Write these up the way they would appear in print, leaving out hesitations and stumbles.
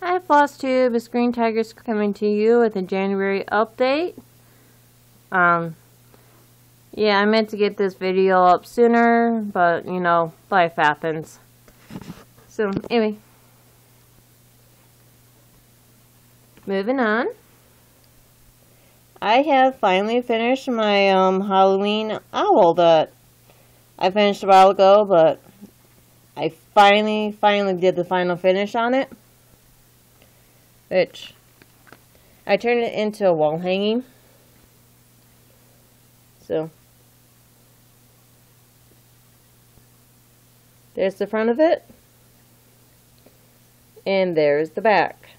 Hi Floss Tube, it's Green Tigers coming to you with a January update. Yeah, I meant to get this video up sooner, but you know, life happens. So anyway, moving on. I have finally finished my Halloween owl that I finished a while ago, but I finally did the final finish on it. Which I turned it into a wall hanging. So there's the front of it, and there's the back.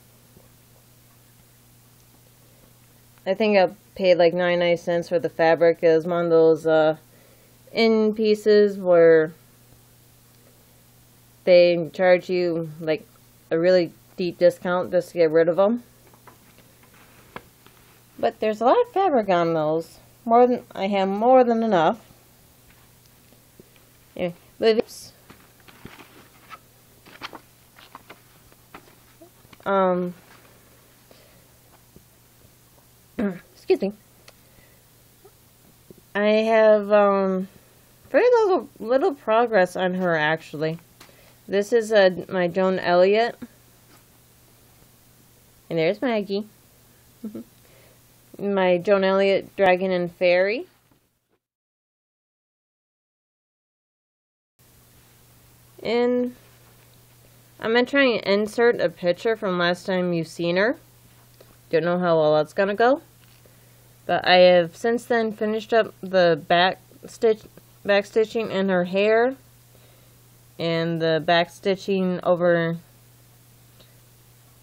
I think I paid like 99 cents for the fabric. It was one of those in pieces where they charge you like a really deep discount just to get rid of them. But there's a lot of fabric on those. I have more than enough. Anyway, movies. Excuse me. I have very little progress on her actually. This is my Joan Elliott. And there's Maggie. My Joan Elliott Dragon and Fairy. And I'm going to try and insert a picture from last time you've seen her. Don't know how well that's going to go. But I have since then finished up the back stitching in her hair. And the back stitching over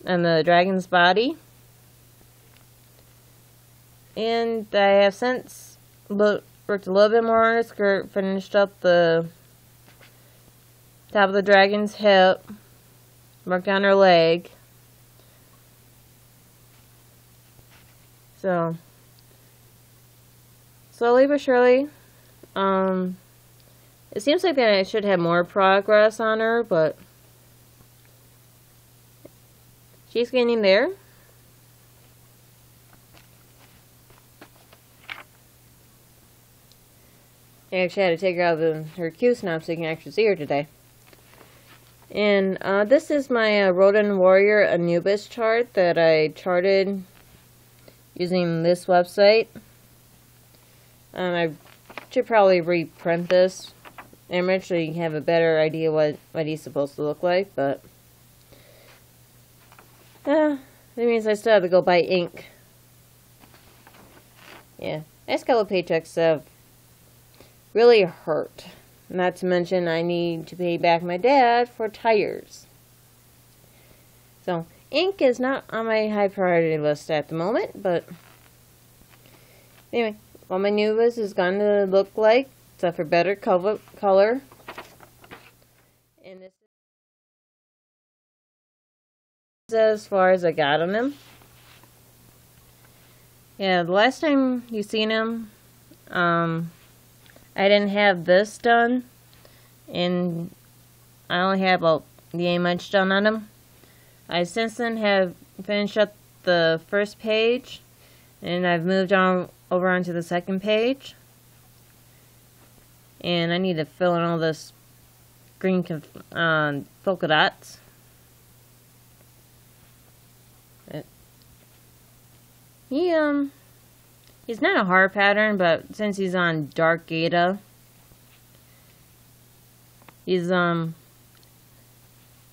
on the dragon's body. And I have since worked a little bit more on her skirt, finished up the top of the dragon's hip, worked on her leg. So, slowly but surely, it seems like that I should have more progress on her, but she's getting there. I actually had to take her out of her queue snap so you can actually see her today. And this is my Rodent Warrior Anubis chart that I charted using this website. I should probably reprint this image so you have a better idea what he's supposed to look like, but that means I still have to go buy ink. Yeah, next couple paychecks have really hurt. Not to mention I need to pay back my dad for tires. So ink is not on my high priority list at the moment, but anyway, what my Anubis is going to look like, except for better color. And this is as far as I got on him. Yeah, the last time you seen him, I didn't have this done, and I only have about the much done on them. I since then have finished up the first page, and I've moved on over onto the second page. And I need to fill in all this green polka dots. He's not a hard pattern, but since he's on dark Geta, he's a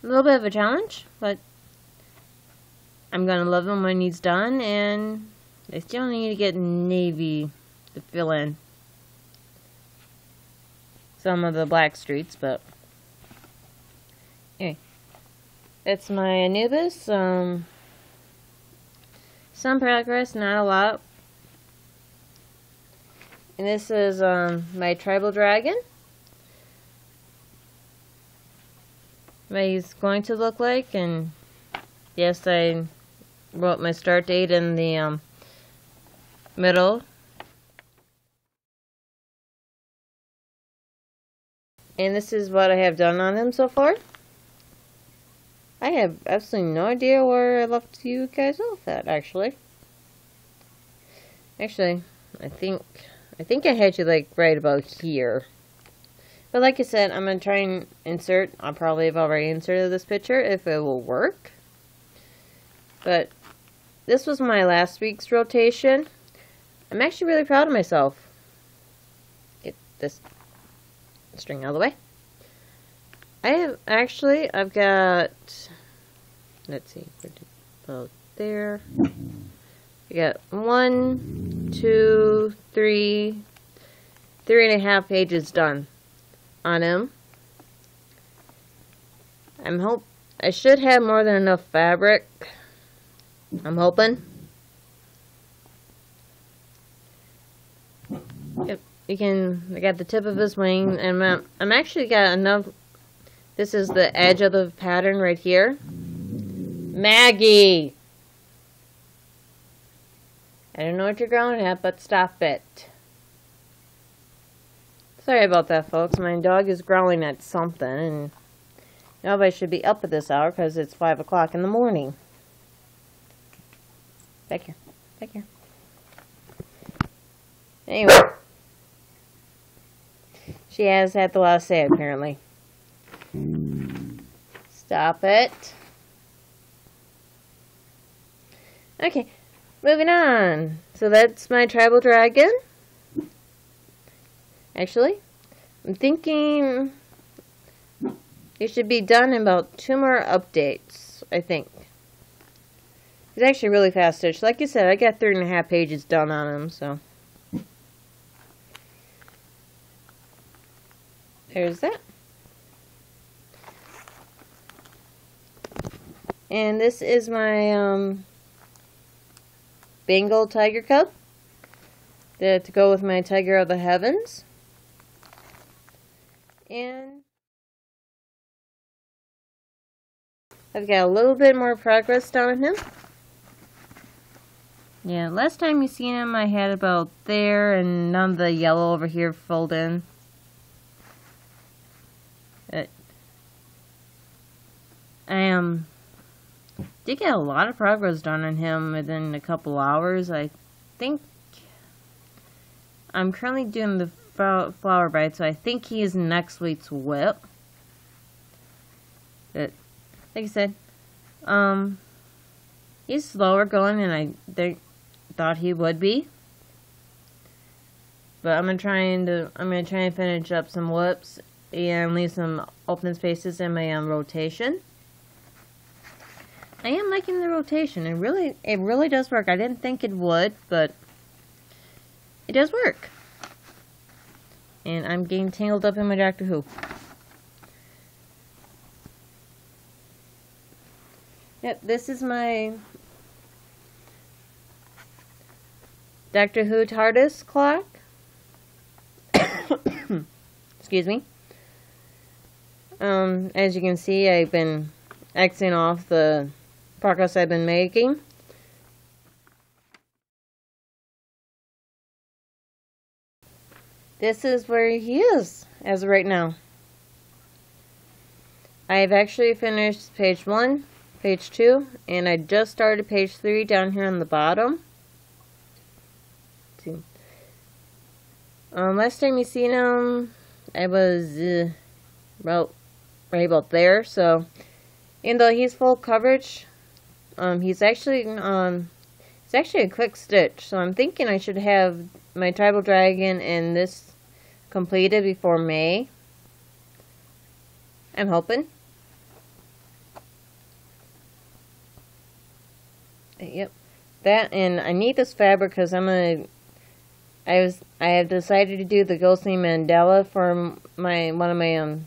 little bit of a challenge, but I'm gonna love him when he's done, and I still need to get navy to fill in some of the black streets, but anyway, that's my Anubis. Some progress, not a lot. And this is my tribal dragon. What he's going to look like, and yes, I wrote my start date in the middle. And this is what I have done on him so far. I have absolutely no idea where I left you guys off at, actually. Actually, I think I had you, like, right about here. But like I said, I'm going to try and insert. I'll probably have already inserted this picture if it will work. But this was my last week's rotation. I'm actually really proud of myself. Get this string out of the way. I've got, let's see, about there. I got 1, 2, 3, 3.5 pages done on him. I should have more than enough fabric. I'm hoping. Yep, I got the tip of his wing, and I'm actually got enough. This is the edge of the pattern right here. Maggie! I don't know what you're growling at, but stop it. Sorry about that, folks. My dog is growling at something, and nobody should be up at this hour because it's 5 o'clock in the morning. Back here. Back here. Anyway. She has had the last say, apparently. Stop it. Okay, moving on. So that's my tribal dragon. Actually, I'm thinking it should be done in about 2 more updates, I think. He's actually really fast stitched. Like you said, I got 3.5 pages done on him, so. There's that. And this is my Bengal tiger cub to go with my tiger of the heavens. And I've got a little bit more progress done on him. Yeah, last time you seen him I had about there and none of the yellow over here filled in. I did get a lot of progress done on him within a couple hours. I think I'm currently doing the flower bite, so I think he is next week's whip. But like I said, he's slower going than I thought he would be. But I'm gonna try and finish up some whips and leave some open spaces in my rotation. I am liking the rotation. It really does work. I didn't think it would, but it does work. And I'm getting tangled up in my Doctor Who. Yep, this is my Doctor Who TARDIS clock. Excuse me. As you can see, I've been Xing off the progress I've been making. This is where he is as of right now. I have actually finished page 1, page 2, and I just started page 3 down here on the bottom. Let's see. Last time you seen him, I was right about there. So, even though he's full coverage, he's actually a quick stitch. So I'm thinking I should have my tribal dragon and this completed before May. I'm hoping. Yep, that, and I need this fabric because I have decided to do the ghostly mandala for one of my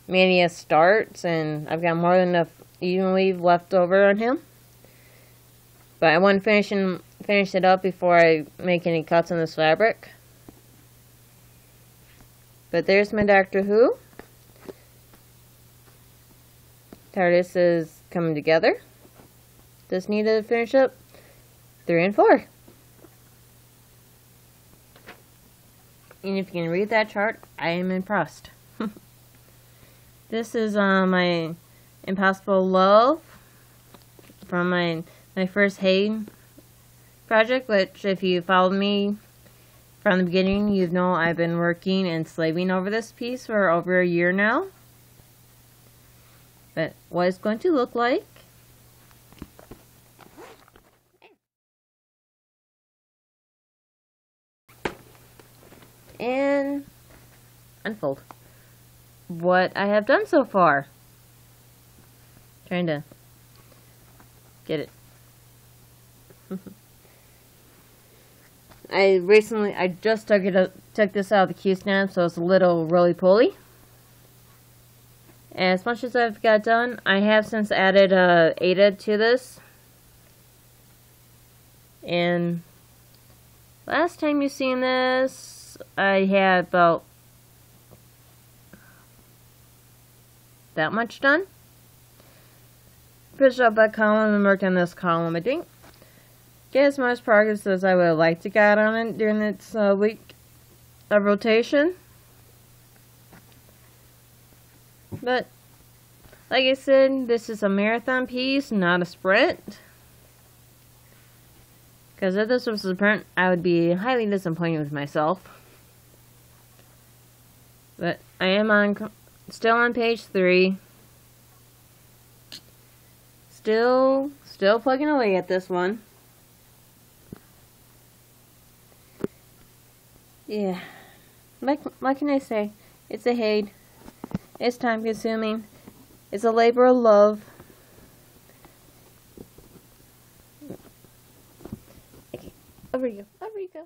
mania starts, and I've got more than enough even weave left over on him. But I want to finish it up before I make any cuts on this fabric. But there's my Doctor Who. TARDIS is coming together. Just need to finish up 3 and 4. And if you can read that chart, I am impressed. This is my Impossible Love from my first hay project, which if you followed me from the beginning, you know I've been working and slaving over this piece for over a year now. But what it's going to look like. And unfold what I have done so far. Trying to get it. I just took this out of the Q snap, so it's a little roly-poly. As much as I've got done, I have since added Ada to this. And last time you seen this, I had about that much done. Finished up that column and worked on this column. I didn't get as much progress as I would have liked to get on it during its week of rotation. But, like I said, this is a marathon piece, not a sprint. Because if this was a sprint, I would be highly disappointed with myself. But I am still on page 3. Still plugging away at this one. Yeah. What can I say? It's a hay. It's time consuming. It's a labor of love. Okay, over you go. Over you go.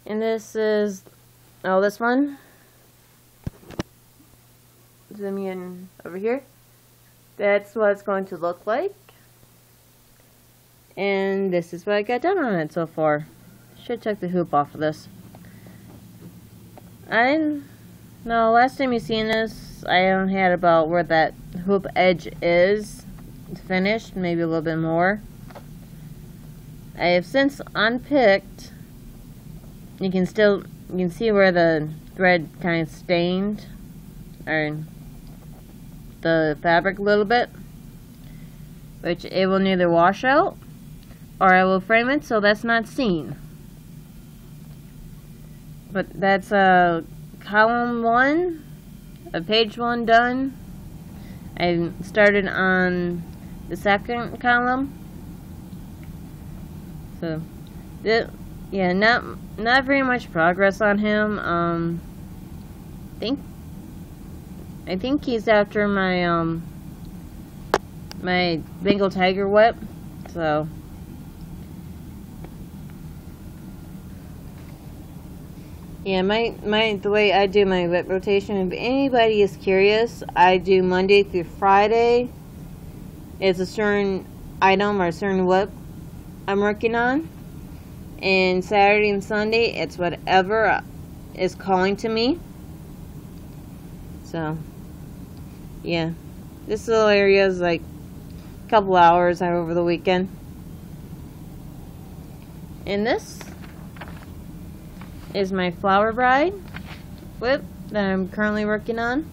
And this is, this one. Zoom in over here. That's what it's going to look like. And this is what I got done on it so far. Should take the hoop off of this. Last time you seen this, I only had about where that hoop edge is finished, maybe a little bit more. I have since unpicked. You can see where the thread kind of stained or the fabric a little bit, which it will neither wash out or I will frame it so that's not seen. But that's column 1 of page 1 done. I started on the second column. So, yeah, not very much progress on him. I think he's after my my Bengal tiger whip. So. Yeah, the way I do my whip rotation, if anybody is curious, I do Monday through Friday. It's a certain item or a certain whip I'm working on. And Saturday and Sunday, it's whatever is calling to me. So, yeah. This little area is like a couple hours over the weekend. And this is my Flower Bride whip that I'm currently working on.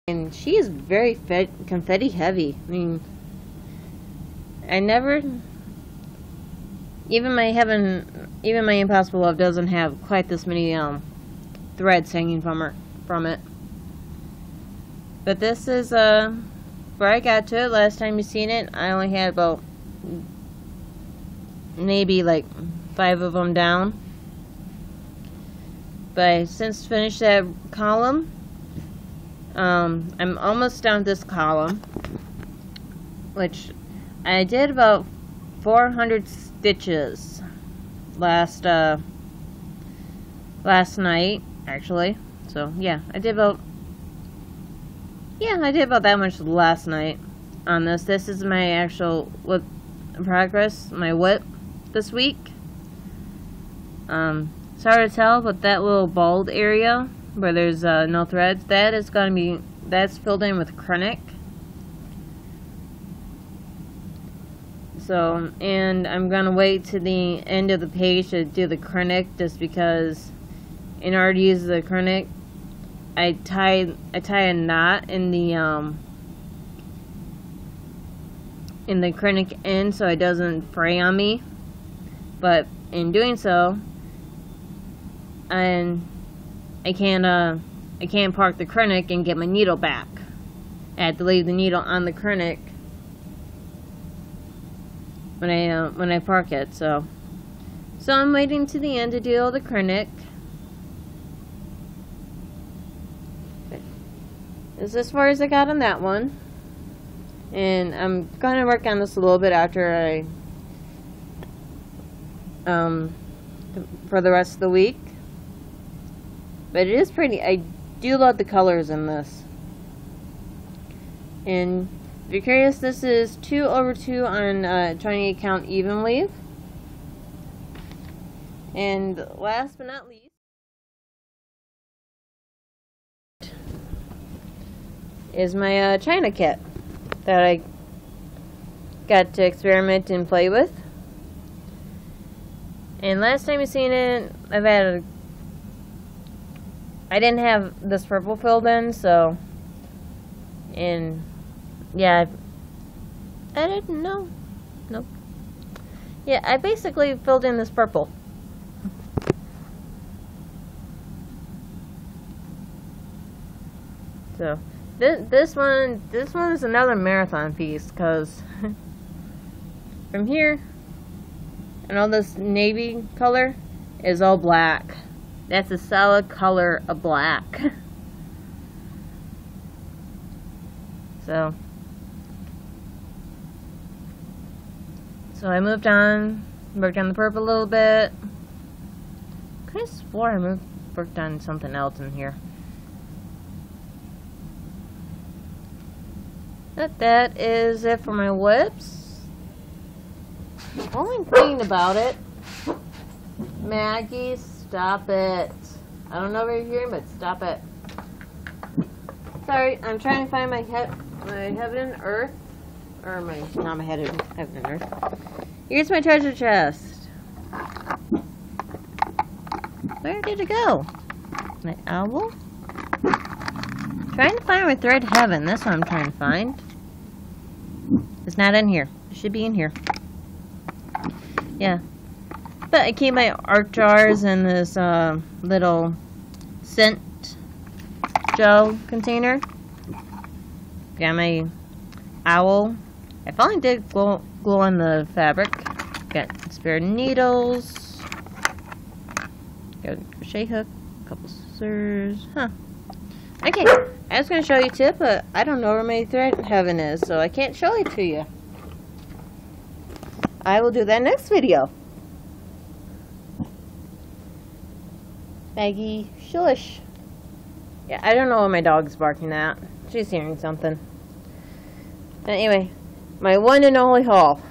And she is very confetti heavy. I mean, I never, even my Impossible Love doesn't have quite this many threads hanging from it. But this is where I got to it last time you seen it. I only had about maybe like 5 of them down. But I since finished that column. I'm almost done this column, which I did about 400 stitches last night, actually. So yeah, I did about that much last night on this. This is my actual whip progress, my whip this week. It's hard to tell, but that little bald area where there's no threads, that's filled in with Krennic. So, and I'm gonna wait to the end of the page to do the acrylic, just because in order to use the acrylic, I tie a knot in the acrylic end so it doesn't fray on me. But in doing so, I can't park the acrylic and get my needle back. I have to leave the needle on the acrylic when I park it. So I'm waiting to the end to do all the acrylic. This is as far as I got on that one, and I'm gonna work on this a little bit after I for the rest of the week. But it is pretty. I do love the colors in this. And if you're curious, this is 2/2 on trying to count evenly. And last but not least is my China kit that I got to experiment and play with. And last time you seen it, I didn't have this purple filled in, so, and yeah, I didn't know. Nope. Yeah, I basically filled in this purple. So this one is another marathon piece, because from here and all this navy color is all black. That's a solid color of black. So I moved on, worked on the purple a little bit. I could have swore I worked on something else in here. But that is it for my whips. Only thing about it, Maggie, stop it. I don't know what you're hearing, but stop it. Sorry, I'm trying to find my heaven and earth. Or not my heaven and earth. Here's my treasure chest. Where did it go? My owl? Trying to find my thread heaven. That's what I'm trying to find. It's not in here. It should be in here. Yeah. But I keep my art jars in this little scent gel container. Got my owl. I finally did glue on the fabric. Got spare needles. Got a crochet hook. A couple scissors. Huh. Okay. I was going to show you a tip, but I don't know where my thread heaven is, so I can't show it to you. I will do that next video. Maggie, shush. Yeah, I don't know what my dog's barking at. She's hearing something. But anyway, my one and only haul.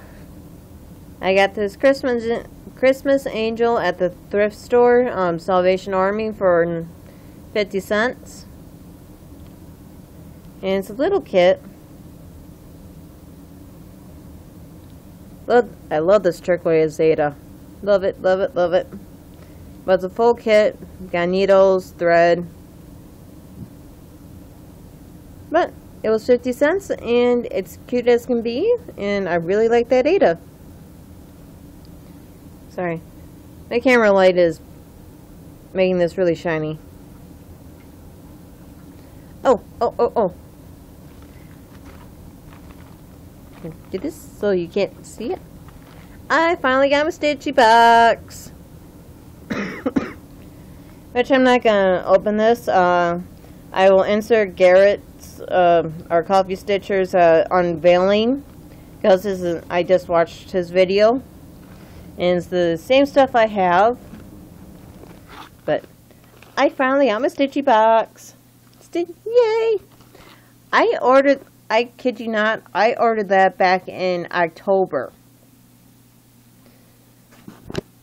I got this Christmas angel at the thrift store, Salvation Army, for 50 cents. And it's a little kit. Look, I love this turquoise Zeta. Love it, love it, love it. But it's a full kit. Got needles, thread. But it was 50 cents, and it's cute as can be, and I really like that Ada. Sorry. My camera light is making this really shiny. Oh. Do this so you can't see it. I finally got my stitchy box. Which I'm not gonna open this. I will insert Garrett's our CoffeeStitcher's unveiling, because I just watched his video, and it's the same stuff I have. But I finally got my stitchy box. Yay! I kid you not, I ordered that back in October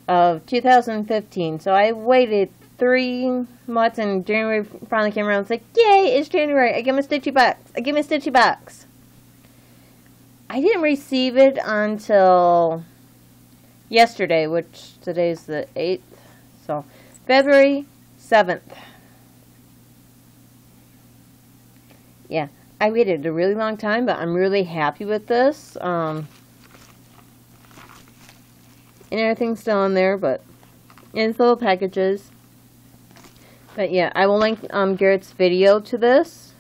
of 2015. So I waited 3 months, and January finally came around. I was like, yay, it's January. I get my stitchy box. I get my stitchy box. I didn't receive it until yesterday, which today's the 8th, so February 7th. Yeah, I waited a really long time, but I'm really happy with this. And everything's still in there, but in little packages. But yeah, I will link Garrett's video to this,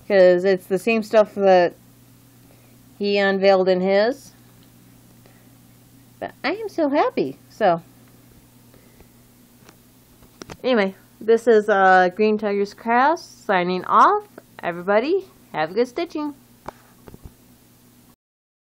because it's the same stuff that he unveiled in his. But I am so happy. So anyway, this is Green Tiger's Crafts signing off. Everybody, have a good stitching.